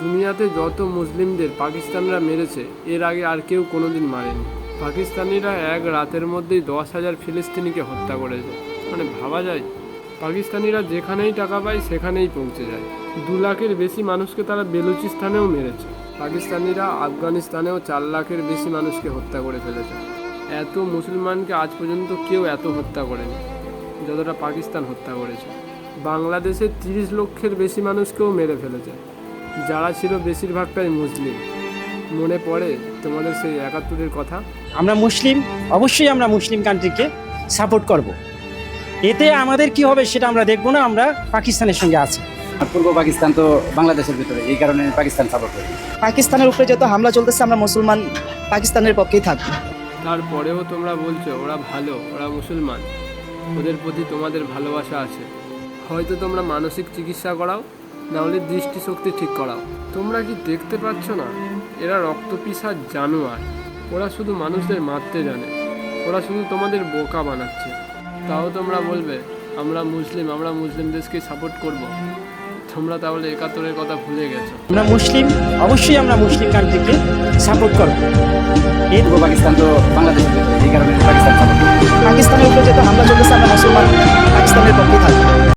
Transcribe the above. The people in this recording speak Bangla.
দুনিয়াতে যত মুসলিমদের পাকিস্তানরা মেরেছে এর আগে আর কেউ কোনোদিন মারেনি। পাকিস্তানিরা এক রাতের মধ্যেই 10,000 ফিলিস্তিনিকে হত্যা করেছে। মানে ভাবা যায়, পাকিস্তানিরা যেখানেই টাকা পায় সেখানেই পৌঁছে যায়। 2 লাখের বেশি মানুষকে তারা বেলুচিস্তানেও মেরেছে। পাকিস্তানিরা আফগানিস্তানেও 4 লাখের বেশি মানুষকে হত্যা করে ফেলেছে। এত মুসলমানকে আজ পর্যন্ত কেউ এত হত্যা করেনি যতটা পাকিস্তান হত্যা করেছে। বাংলাদেশে 30 লক্ষের বেশি মানুষকেও মেরে ফেলেছে, যারা ছিল বেশিরভাগটাই মুসলিম। মনে পড়ে তোমাদের সেই 71-এর কথা? আমরা মুসলিম, অবশ্যই আমরা মুসলিম কান্ট্রিকে সাপোর্ট করব। এতে আমাদের কি হবে সেটা আমরা দেখব না, আমরা পাকিস্তানের সঙ্গে আছি। পূর্ব পাকিস্তান তো বাংলাদেশের ভিতরে, এই কারণে পাকিস্তান সাপোর্ট করি। পাকিস্তানের উপরে যত হামলা চলতেছে আমরা মুসলমান পাকিস্তানের পক্ষেই থাকবো। তারপরেও তোমরা বলছো ওরা ভালো, ওরা মুসলমান, ওদের প্রতি তোমাদের ভালোবাসা আছে। হয়তো তোমরা মানসিক চিকিৎসা করাও, নাহলে দৃষ্টিশক্তি ঠিক করাও। তোমরা কি দেখতে পাচ্ছ না এরা রক্তপিসার জানোয়ার? ওরা শুধু মানুষদের মারতে জানে, ওরা শুধু তোমাদের বোকা বানাচ্ছে। তাও তোমরা বলবে আমরা মুসলিম, আমরা মুসলিম দেশকে সাপোর্ট করব। তোমরা তাহলে 71-এর কথা ভুলে গেছো। আমরা মুসলিম, অবশ্যই আমরা মুসলিম কান্ট্রিকে সাপোর্ট করব। পূর্ব পাকিস্তান তো বাংলাদেশের ভিতরে, এই কারণে পাকিস্তান সাপোর্ট করি। পাকিস্তানের উপরে যত হামলা চলতেছে আমরা মুসলমান পাকিস্তানের পক্ষেই থাকবো।